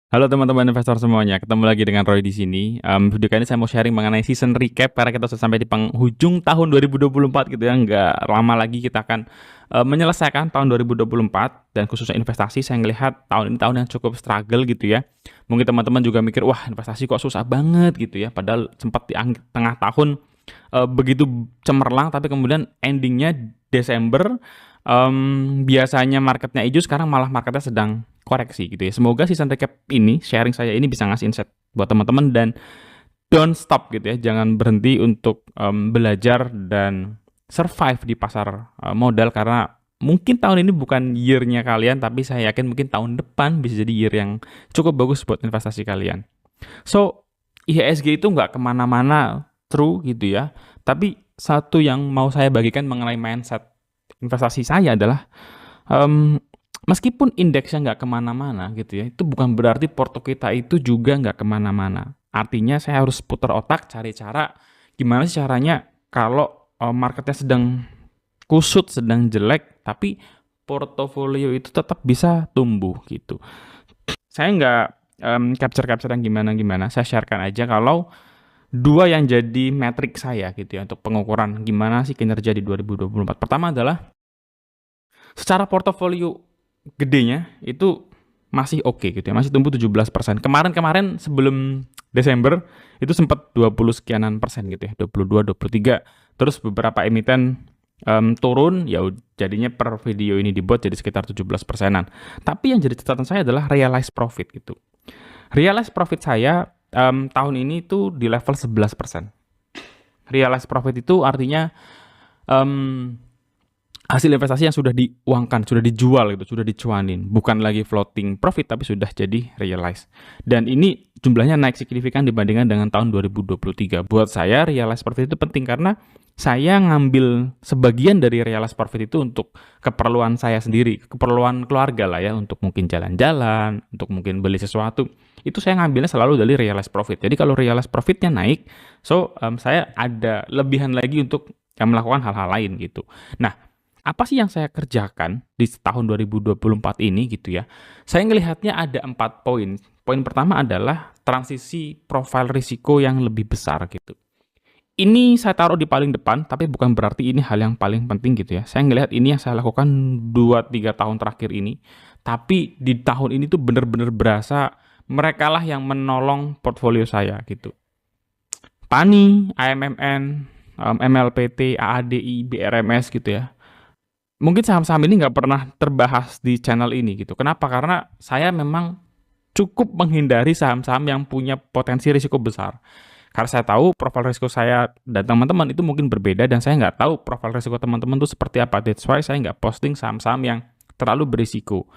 Halo teman-teman investor semuanya, ketemu lagi dengan Roy di sini. Video kali ini saya mau sharing mengenai season recap karena kita sudah sampai di penghujung tahun 2024 gitu ya. Nggak lama lagi kita akan menyelesaikan tahun 2024 dan khususnya investasi. Saya ngelihat tahun ini tahun yang cukup struggle gitu ya. Mungkin teman-teman juga mikir, wah investasi kok susah banget gitu ya. Padahal sempat di tengah tahun begitu cemerlang, tapi kemudian endingnya Desember biasanya marketnya hijau, sekarang malah marketnya sedang koreksi gitu ya. Semoga season recap ini, sharing saya ini bisa ngasih insight buat teman-teman dan don't stop gitu ya. Jangan berhenti untuk belajar dan survive di pasar modal karena mungkin tahun ini bukan year-nya kalian, tapi saya yakin mungkin tahun depan bisa jadi year yang cukup bagus buat investasi kalian. So, IHSG itu nggak kemana-mana true gitu ya. Tapi satu yang mau saya bagikan mengenai mindset investasi saya adalah um, meskipun indeksnya nggak kemana-mana gitu ya, itu bukan berarti porto kita itu juga nggak kemana-mana. Artinya saya harus putar otak cari cara gimana sih caranya kalau marketnya sedang kusut, sedang jelek, tapi portofolio itu tetap bisa tumbuh gitu. Saya nggak capture-capture yang gimana-gimana, saya sharekan aja kalau dua yang jadi metrik saya gitu ya untuk pengukuran gimana sih kinerja di 2024. Pertama adalah secara portofolio gedenya itu masih oke gitu ya, masih tumbuh 17%. Kemarin-kemarin sebelum Desember itu sempat 20 sekianan persen gitu ya, 22, 23. Terus beberapa emiten turun, ya jadinya per video ini dibuat jadi sekitar 17 persenan. Tapi yang jadi catatan saya adalah realized profit gitu. Realized profit saya tahun ini itu di level 11%. Realized profit itu artinya um, hasil investasi yang sudah diuangkan, sudah dijual gitu, sudah dicuanin, bukan lagi floating profit tapi sudah jadi realized. Dan ini jumlahnya naik signifikan dibandingkan dengan tahun 2023. Buat saya realized profit itu penting karena saya ngambil sebagian dari realized profit itu untuk keperluan saya sendiri, keperluan keluarga lah ya, untuk mungkin jalan-jalan, untuk mungkin beli sesuatu. Itu saya ngambilnya selalu dari realized profit. Jadi kalau realized profitnya naik, saya ada lebihan lagi untuk melakukan hal-hal lain gitu. Nah, apa sih yang saya kerjakan di tahun 2024 ini gitu ya? Saya ngelihatnya ada 4 poin. Poin pertama adalah transisi profil risiko yang lebih besar gitu. Ini saya taruh di paling depan, tapi bukan berarti ini hal yang paling penting gitu ya. Saya ngelihat ini yang saya lakukan 2-3 tahun terakhir ini. Tapi di tahun ini tuh bener-bener berasa mereka lah yang menolong portfolio saya gitu. PANI, AMMN, MLPT, AADI, BRMS gitu ya. Mungkin saham-saham ini nggak pernah terbahas di channel ini gitu. Kenapa? Karena saya memang cukup menghindari saham-saham yang punya potensi risiko besar. Karena saya tahu profil risiko saya dan teman-teman itu mungkin berbeda dan saya nggak tahu profil risiko teman-teman itu seperti apa. That's why saya nggak posting saham-saham yang terlalu berisiko.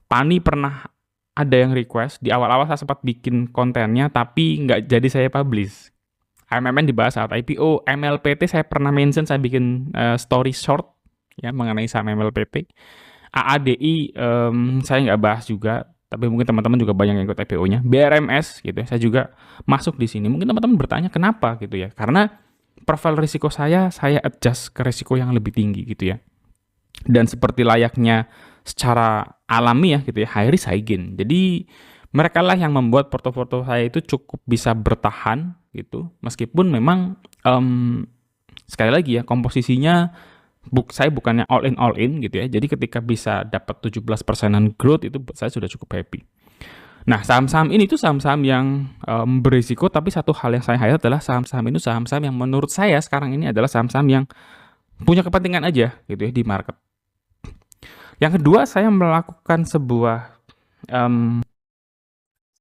Pani pernah ada yang request, di awal-awal saya sempat bikin kontennya tapi nggak jadi saya publish. AMMN dibahas saat IPO, MLPT saya pernah mention, saya bikin story short ya mengenai saham MLPT. AADI saya nggak bahas juga, tapi mungkin teman-teman juga banyak yang ikut IPO-nya. BRMS gitu ya, saya juga masuk di sini. Mungkin teman-teman bertanya kenapa gitu ya? Karena profil risiko saya adjust ke risiko yang lebih tinggi gitu ya. Dan seperti layaknya secara alami ya gitu ya, high risk high gain. Jadi mereka lah yang membuat portofolio saya itu cukup bisa bertahan gitu, meskipun memang sekali lagi ya komposisinya saya bukannya all in gitu ya. Jadi ketika bisa dapat 17 persenan growth itu saya sudah cukup happy. Nah, saham-saham ini tuh saham-saham yang berisiko, tapi satu hal yang saya highlight adalah saham-saham itu saham-saham yang menurut saya sekarang ini adalah saham-saham yang punya kepentingan aja gitu ya di market. Yang kedua, saya melakukan sebuah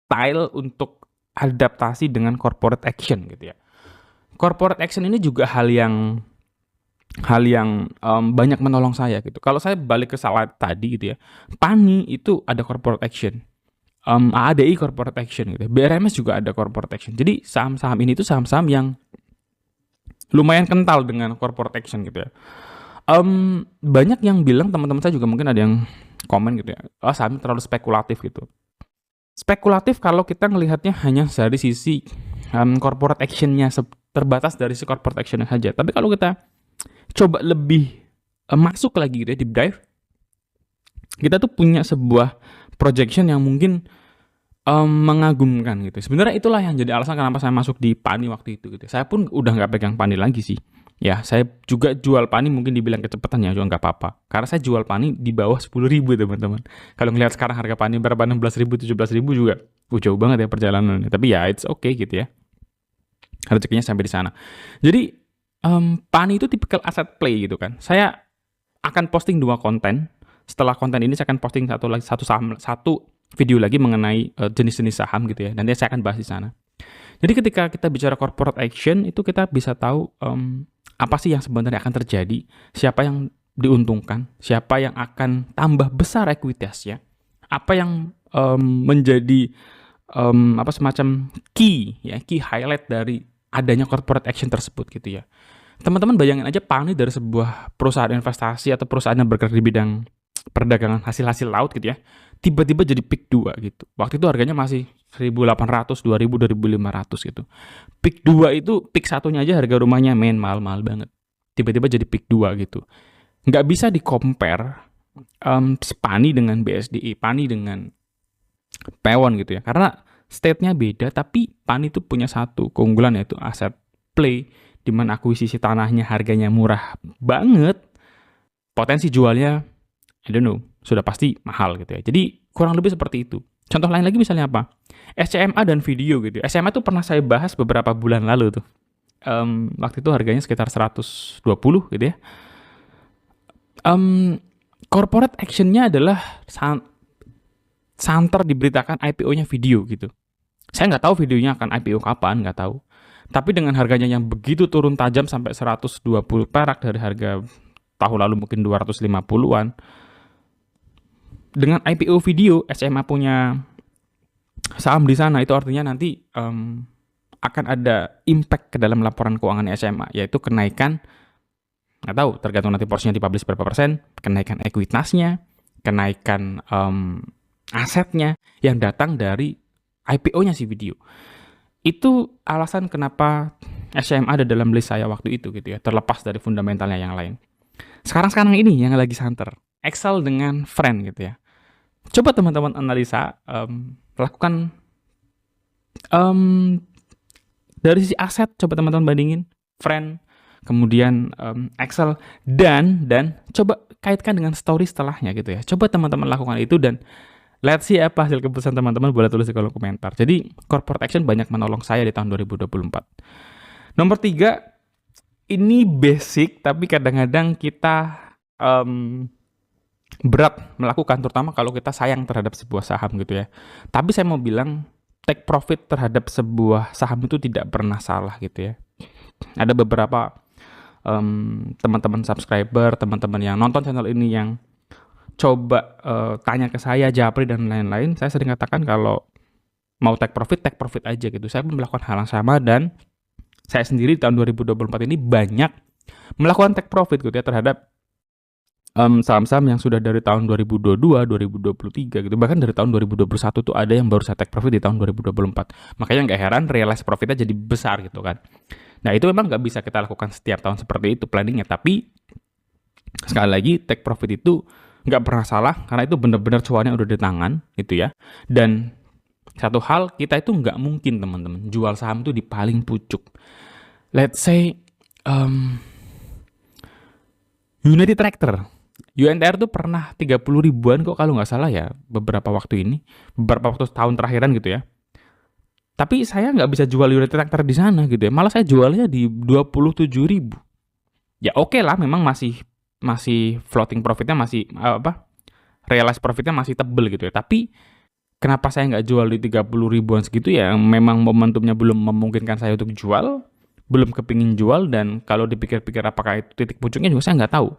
style untuk adaptasi dengan corporate action gitu ya. Corporate action ini juga hal yang banyak menolong saya gitu. Kalau saya balik ke slide tadi gitu ya, PANI itu ada corporate action, AADI corporate action gitu, BRMS juga ada corporate action. Jadi saham-saham ini tuh saham-saham yang lumayan kental dengan corporate action gitu ya. Banyak yang bilang, teman-teman saya juga mungkin ada yang komen gitu ya, oh saham terlalu spekulatif gitu. Spekulatif kalau kita ngelihatnya hanya dari sisi corporate actionnya, terbatas dari si corporate actionnya saja. Tapi kalau kita coba lebih masuk lagi gitu ya, deep dive, kita tuh punya sebuah projection yang mungkin Mengagumkan gitu. Sebenarnya itulah yang jadi alasan kenapa saya masuk di Pani waktu itu gitu. Saya pun udah nggak pegang Pani lagi sih. Ya, saya juga jual Pani mungkin dibilang kecepatan ya juga nggak apa-apa. Karena saya jual Pani di bawah 10.000 teman-teman. Kalau ngelihat sekarang harga Pani berapa 16.000, 17.000 juga jauh banget ya perjalanannya. Tapi ya it's okay gitu ya. Rezekinya sampai di sana. Jadi Pani itu tipikal aset play gitu kan. Saya akan posting 2 konten. Setelah konten ini saya akan posting satu video lagi mengenai jenis-jenis saham gitu ya. Nanti saya akan bahas di sana. Jadi ketika kita bicara corporate action itu kita bisa tahu apa sih yang sebenarnya akan terjadi, siapa yang diuntungkan, siapa yang akan tambah besar ekuitasnya, apa yang menjadi semacam key highlight dari adanya corporate action tersebut gitu ya. Teman-teman bayangin aja Pani dari sebuah perusahaan investasi atau perusahaan yang bergerak di bidang perdagangan hasil-hasil laut gitu ya, tiba-tiba jadi peak 2 gitu. Waktu itu harganya masih 1.800, 2.000, 2.500 gitu. Peak 2 itu, peak satunya aja harga rumahnya mahal-mahal banget. Tiba-tiba jadi peak 2 gitu. Nggak bisa di-compare Pani dengan BSDI, Pani dengan Pewon gitu ya. Karena state-nya beda, tapi Pani itu punya satu keunggulan yaitu aset play, di mana akuisisi tanahnya harganya murah banget, potensi jualnya I don't know, sudah pasti mahal gitu ya. Jadi kurang lebih seperti itu. Contoh lain lagi misalnya apa? SCMA dan video gitu. SMA itu pernah saya bahas beberapa bulan lalu tuh. Waktu itu harganya sekitar 120 gitu ya. Corporate action-nya adalah santer diberitakan IPO-nya video gitu. Saya nggak tahu videonya akan IPO kapan, nggak tahu. Tapi dengan harganya yang begitu turun tajam sampai 120 perak dari harga tahun lalu mungkin 250-an. Dengan IPO video, SMA punya saham di sana, itu artinya nanti akan ada impact ke dalam laporan keuangan SMA, yaitu kenaikan, nggak tahu, tergantung nanti porsinya dipublish berapa persen, kenaikan ekuitasnya, kenaikan asetnya yang datang dari IPO-nya si video. Itu alasan kenapa SMA ada dalam list saya waktu itu gitu ya, terlepas dari fundamentalnya yang lain. Sekarang ini yang lagi santer, Excel dengan friend gitu ya. Coba teman-teman analisa, lakukan dari sisi aset, coba teman-teman bandingin friend, kemudian Excel, dan coba kaitkan dengan story setelahnya gitu ya. Coba teman-teman lakukan itu dan let's see apa hasil keputusan teman-teman, boleh tulis di kolom komentar. Jadi corporate action banyak menolong saya di tahun 2024. Nomor 3, ini basic tapi kadang-kadang kita berat melakukan, terutama kalau kita sayang terhadap sebuah saham gitu ya. Tapi saya mau bilang take profit terhadap sebuah saham itu tidak pernah salah gitu ya. Ada beberapa teman-teman subscriber, teman-teman yang nonton channel ini yang coba tanya ke saya, Japri dan lain-lain, saya sering katakan kalau mau take profit aja gitu. Saya pun melakukan hal yang sama dan saya sendiri di tahun 2024 ini banyak melakukan take profit gitu ya terhadap saham-saham yang sudah dari tahun 2022, 2023 gitu. Bahkan dari tahun 2021 tuh ada yang baru saya take profit di tahun 2024. Makanya nggak heran realize profitnya jadi besar gitu kan. Nah itu memang nggak bisa kita lakukan setiap tahun seperti itu planningnya. Tapi sekali lagi take profit itu nggak pernah salah karena itu benar-benar cuannya udah di tangan gitu ya. Dan satu hal, kita itu nggak mungkin teman-teman jual saham itu di paling pucuk. Let's say United Tractor, UNTR tuh pernah 30 ribuan kok kalau nggak salah ya beberapa waktu tahun terakhiran gitu ya. Tapi saya nggak bisa jual United Tractor di sana gitu ya. Malah saya jualnya di 27 ribu. Ya oke lah, memang masih floating profitnya masih realized profitnya masih tebel gitu ya. Tapi kenapa saya nggak jual di 30 ribuan segitu ya? Memang momentumnya belum memungkinkan saya untuk jual, belum kepingin jual, dan kalau dipikir-pikir apakah itu titik puncaknya juga saya nggak tahu.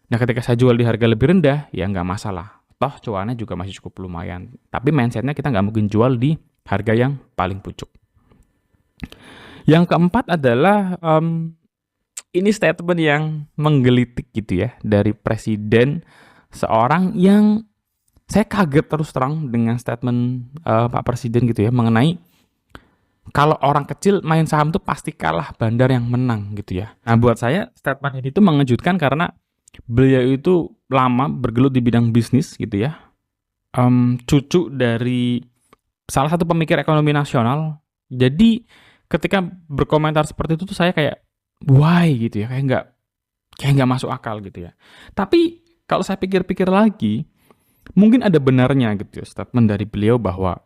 Nah ketika saya jual di harga lebih rendah, ya nggak masalah. Toh cuannya juga masih cukup lumayan. Tapi mindsetnya kita nggak mungkin jual di harga yang paling pucuk. Yang keempat adalah ini statement yang menggelitik gitu ya dari presiden seorang yang saya kaget terus terang dengan statement Pak Presiden gitu ya mengenai kalau orang kecil main saham tuh pasti kalah, bandar yang menang gitu ya. Nah buat saya statement ini tuh mengejutkan karena beliau itu lama bergelut di bidang bisnis gitu ya. Cucu dari salah satu pemikir ekonomi nasional. Jadi ketika berkomentar seperti itu tuh saya kayak why gitu ya, kayak nggak masuk akal gitu ya. Tapi kalau saya pikir-pikir lagi, mungkin ada benarnya gitu ya statement dari beliau bahwa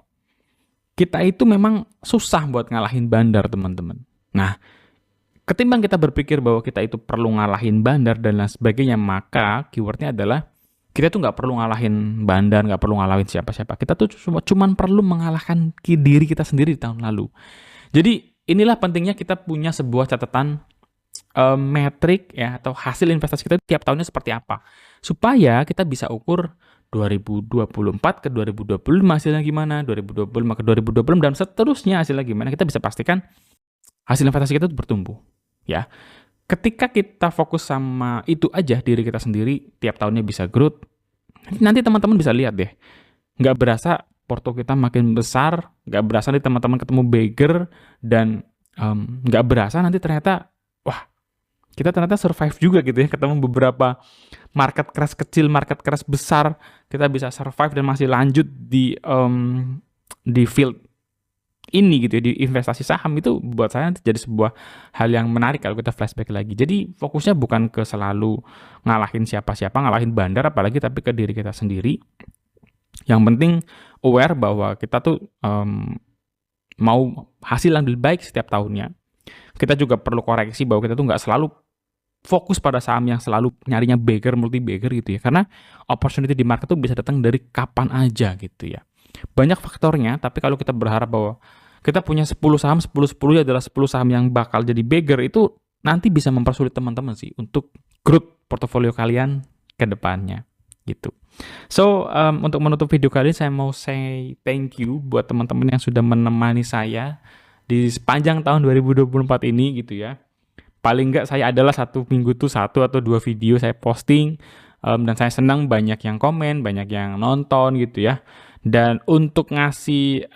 kita itu memang susah buat ngalahin Bandar, teman-teman. Nah, ketimbang kita berpikir bahwa kita itu perlu ngalahin Bandar dan lain sebagainya, maka keywordnya adalah kita tuh nggak perlu ngalahin Bandar, nggak perlu ngalahin siapa-siapa. Kita tuh cuman perlu mengalahkan diri kita sendiri di tahun lalu. Jadi inilah pentingnya kita punya sebuah catatan metrik ya atau hasil investasi kita tiap tahunnya seperti apa. Supaya kita bisa ukur 2024 ke 2025 hasilnya gimana, 2025 ke 2026 dan seterusnya hasilnya gimana. Kita bisa pastikan hasil investasi kita itu bertumbuh. Ya, ketika kita fokus sama itu aja diri kita sendiri, tiap tahunnya bisa growth. Nanti teman-teman bisa lihat deh, nggak berasa porto kita makin besar, nggak berasa nih teman-teman ketemu beggar dan nggak berasa nanti ternyata wah kita ternyata survive juga gitu ya, ketemu beberapa market crash kecil, market crash besar, kita bisa survive dan masih lanjut di field ini gitu ya, di investasi saham. Itu buat saya jadi sebuah hal yang menarik kalau kita flashback lagi. Jadi fokusnya bukan ke selalu ngalahin siapa-siapa, ngalahin Bandar apalagi, tapi ke diri kita sendiri. Yang penting aware bahwa kita tuh mau hasil yang lebih baik setiap tahunnya. Kita juga perlu koreksi bahwa kita tuh nggak selalu fokus pada saham yang selalu nyarinya beggar, multi beggar gitu ya. Karena opportunity di market tuh bisa datang dari kapan aja gitu ya. Banyak faktornya, tapi kalau kita berharap bahwa kita punya 10 saham, 10 adalah 10 saham yang bakal jadi beggar, itu nanti bisa mempersulit teman-teman sih untuk growth portofolio kalian ke depannya gitu. So, untuk menutup video kali ini saya mau say thank you buat teman-teman yang sudah menemani saya di sepanjang tahun 2024 ini gitu ya. Paling nggak saya adalah satu minggu tuh 1 atau 2 video saya posting, dan saya senang banyak yang komen, banyak yang nonton gitu ya. Dan untuk ngasih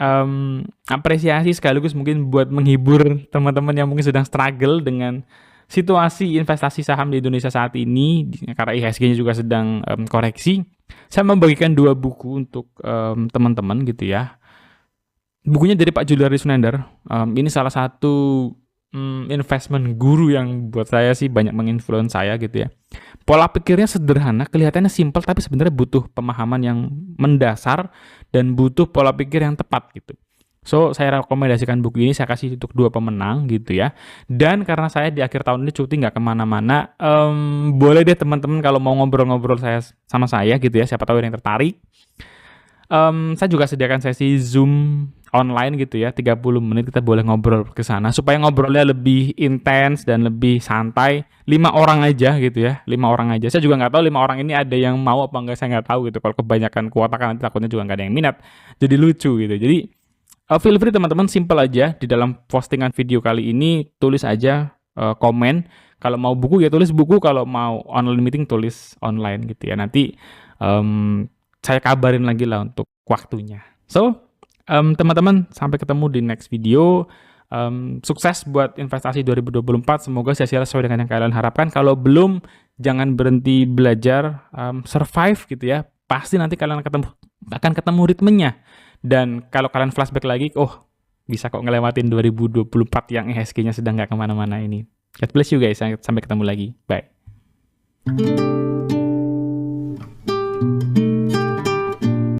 apresiasi sekaligus mungkin buat menghibur teman-teman yang mungkin sedang struggle dengan situasi investasi saham di Indonesia saat ini, karena IHSG-nya juga sedang koreksi, saya membagikan 2 buku untuk teman-teman gitu ya. Bukunya dari Pak Juliari Sunendar. Ini salah satu investment guru yang buat saya sih banyak menginfluence saya gitu ya. Pola pikirnya sederhana, kelihatannya simple, tapi sebenarnya butuh pemahaman yang mendasar dan butuh pola pikir yang tepat gitu. So, saya rekomendasikan buku ini, saya kasih untuk 2 pemenang gitu ya. Dan karena saya di akhir tahun ini cuti nggak kemana-mana, boleh deh teman-teman kalau mau ngobrol-ngobrol sama saya gitu ya, siapa tahu yang tertarik. Saya juga sediakan sesi Zoom online gitu ya, 30 menit kita boleh ngobrol ke sana supaya ngobrolnya lebih intens dan lebih santai. 5 orang aja gitu ya, 5 orang aja. Saya juga nggak tahu 5 orang ini ada yang mau apa enggak, saya nggak tahu gitu. Kalau kebanyakan kuota kan nanti takutnya juga nggak ada yang minat. Jadi lucu gitu. Jadi feel free teman-teman, simple aja di dalam postingan video kali ini tulis aja komen. Kalau mau buku ya tulis buku, kalau mau online meeting tulis online gitu ya. Nanti saya kabarin lagi lah untuk waktunya. So, teman-teman, sampai ketemu di next video. Sukses buat investasi 2024. Semoga sia-sia sesuai dengan yang kalian harapkan. Kalau belum, jangan berhenti belajar, survive gitu ya. Pasti nanti kalian akan ketemu ritmenya. Dan kalau kalian flashback lagi, bisa kok ngelewatin 2024 yang IHSG-nya sedang nggak kemana-mana ini. God bless you guys. Sampai ketemu lagi. Bye.